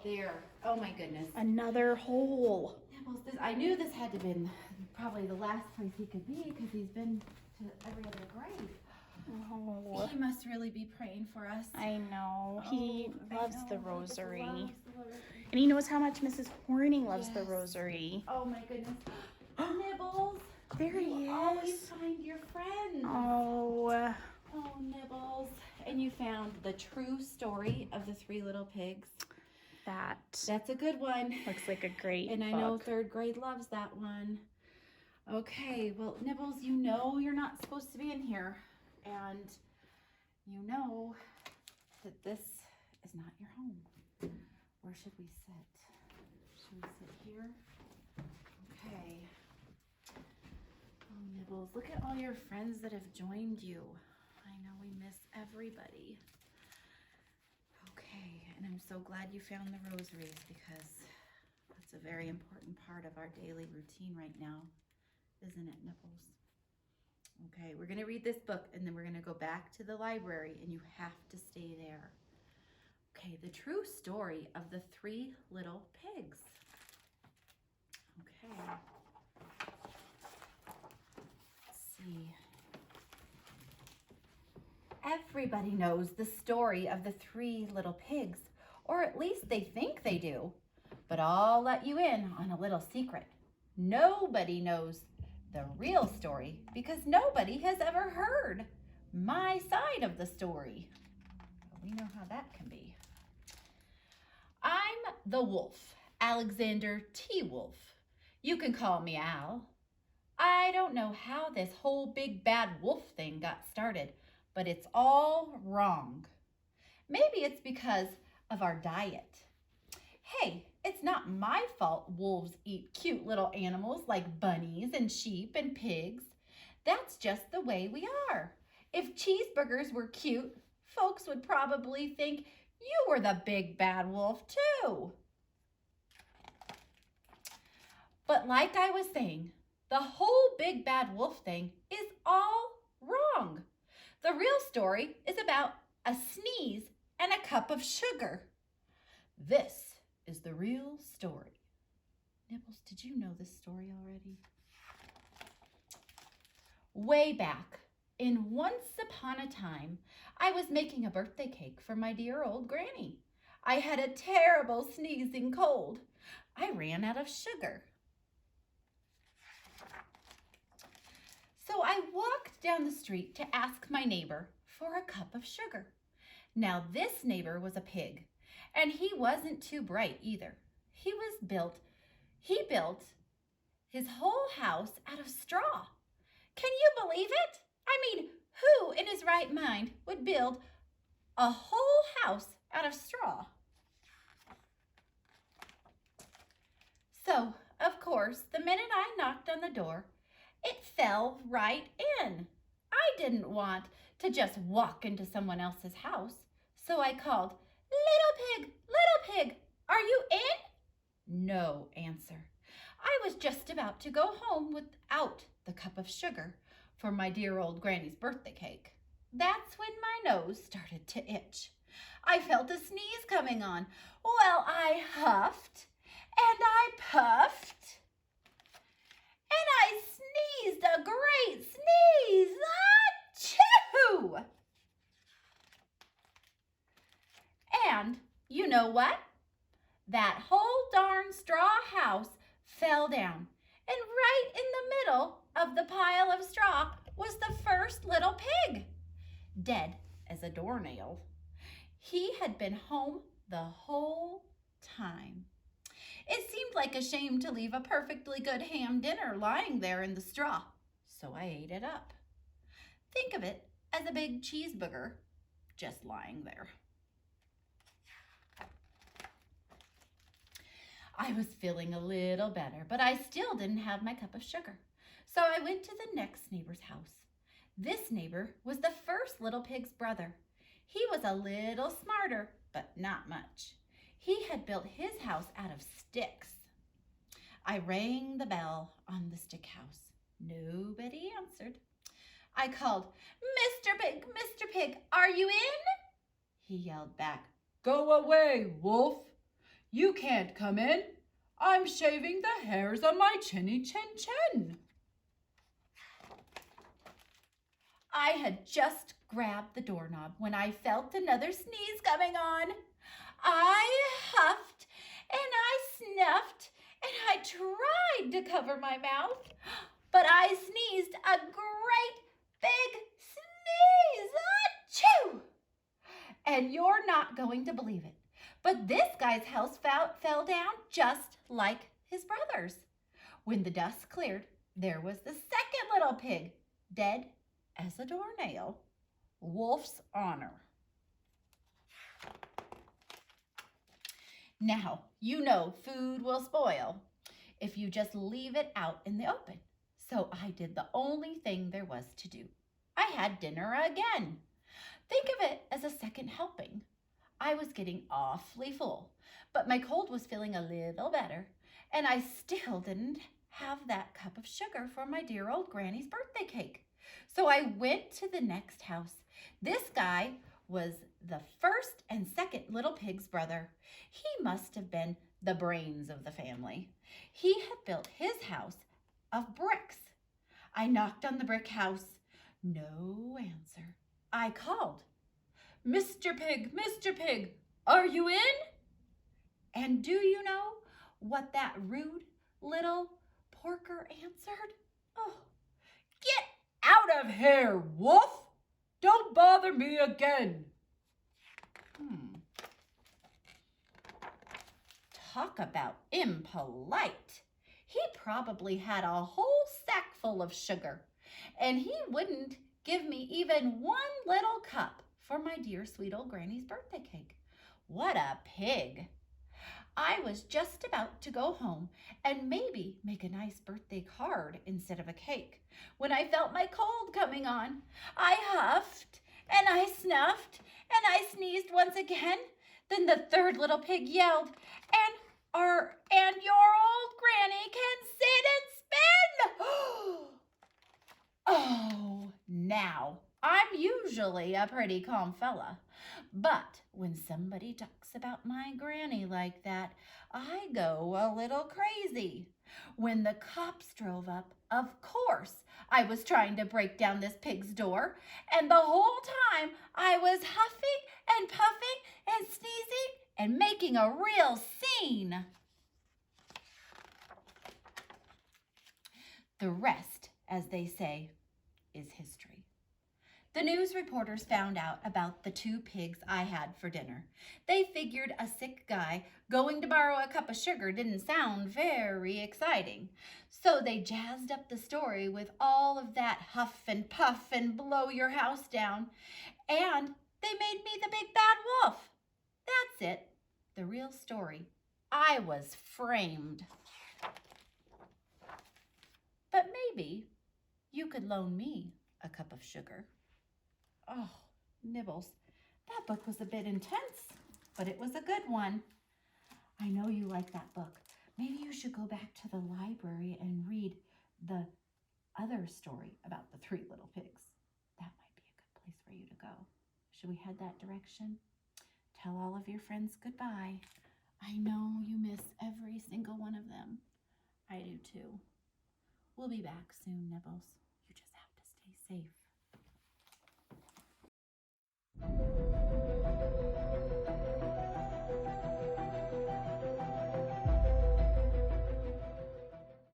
there. Oh my goodness. Another hole. Nibbles, I knew this had to have been probably the last place he could be because he's been to every other grave. Oh. He must really be praying for us. I know. He loves the rosary. Loves the rosary. And he knows how much Mrs. Horning loves the rosary. Oh my goodness. Nibbles. There he You is. always find your friends. Oh. Oh, Nibbles. And you found the true story of the three little pigs. That's a good one. looks like a great And I book. know third grade loves that one. Okay, well, Nibbles, you know you're not supposed to be in here. And you know that this is not your home. Where should we sit? Should we sit here? Okay. Oh, Nibbles, look at all your friends that have joined you. I know we miss everybody. Okay, and I'm so glad you found the rosaries because that's a very important part of our daily routine right now, isn't it, Nibbles? Okay, we're going to read this book and then we're going to go back to the library and you have to stay there. Okay, the true story of the three little pigs. Okay. Let's see. Everybody knows the story of the three little pigs, or at least they think they do. But I'll let you in on a little secret. Nobody knows the real story because nobody has ever heard my side of the story. We know how that can be. I'm the wolf, Alexander T. Wolf. You can call me Al. I don't know how this whole big bad wolf thing got started, but it's all wrong. Maybe it's because of our diet. Hey, it's not my fault wolves eat cute little animals like bunnies and sheep and pigs. That's just the way we are. If cheeseburgers were cute, folks would probably think you were the big bad wolf too. But like I was saying, the whole big bad wolf thing is all wrong. The real story is about a sneeze and a cup of sugar. This is the real story. Nibbles, did you know this story already? Way back, in once upon a time, I was making a birthday cake for my dear old granny. I had a terrible sneezing cold. I ran out of sugar. So I walked down the street to ask my neighbor for a cup of sugar. Now this neighbor was a pig, and he wasn't too bright either. He built his whole house out of straw. Can you believe it? I mean, who in his right mind would build a whole house out of straw? So, of course, the minute I knocked on the door, it fell right in. I didn't want to just walk into someone else's house, so I called, little pig, are you in? No answer. I was just about to go home without the cup of sugar for my dear old granny's birthday cake. That's when my nose started to itch. I felt a sneeze coming on. Well, I huffed and I puffed and I sneezed a great sneeze. Achoo! And you know what? That whole darn straw house fell down. And right in the middle of the pile of straw was the first little pig, dead as a doornail. He had been home the whole time. It seemed like a shame to leave a perfectly good ham dinner lying there in the straw, so I ate it up. Think of it as a big cheeseburger just lying there. I was feeling a little better, but I still didn't have my cup of sugar. So I went to the next neighbor's house. This neighbor was the first little pig's brother. He was a little smarter, but not much. He had built his house out of sticks. I rang the bell on the stick house. Nobody answered. I called, Mr. Pig, are you in? He yelled back, go away, wolf. You can't come in. I'm shaving the hairs on my chinny chin chin. I had just grabbed the doorknob when I felt another sneeze coming on. I huffed and I snuffed and I tried to cover my mouth, but I sneezed a great big sneeze. Achoo! And you're not going to believe it, but this guy's house fell down just like his brother's. When the dust cleared, there was the second little pig, dead as a doornail. Wolf's honor. Now, you know food will spoil if you just leave it out in the open. So I did the only thing there was to do. I had dinner again. Think of it as a second helping. I was getting awfully full, but my cold was feeling a little better, and I still didn't have that cup of sugar for my dear old granny's birthday cake. So I went to the next house. This guy was the first and second little pig's brother. He must have been the brains of the family. He had built his house of bricks. I knocked on the brick house. No answer. I called, Mr. Pig, are you in? And do you know what that rude little porker answered? Oh, get out of here, wolf! Don't bother me again. Talk about impolite. He probably had a whole sack full of sugar, and he wouldn't give me even one little cup for my dear sweet old granny's birthday cake. What a pig! I was just about to go home and maybe make a nice birthday card instead of a cake when I felt my cold coming on. I huffed and I snuffed and I sneezed once again. Then the third little pig yelled, and your old granny can sit and spin. Oh, now, I'm usually a pretty calm fella, but when somebody talks about my granny like that, I go a little crazy. When the cops drove up, of course, I was trying to break down this pig's door, and the whole time I was huffing and puffing and sneezing and making a real scene. The rest, as they say, is history. The news reporters found out about the two pigs I had for dinner. They figured a sick guy going to borrow a cup of sugar didn't sound very exciting. So they jazzed up the story with all of that huff and puff and blow your house down. And they made me the big bad wolf. That's it, the real story. I was framed. But maybe you could loan me a cup of sugar. Oh, Nibbles, that book was a bit intense, but it was a good one. I know you like that book. Maybe you should go back to the library and read the other story about the three little pigs. That might be a good place for you to go. Should we head that direction? Tell all of your friends goodbye. I know you miss every single one of them. I do too. We'll be back soon, Nibbles.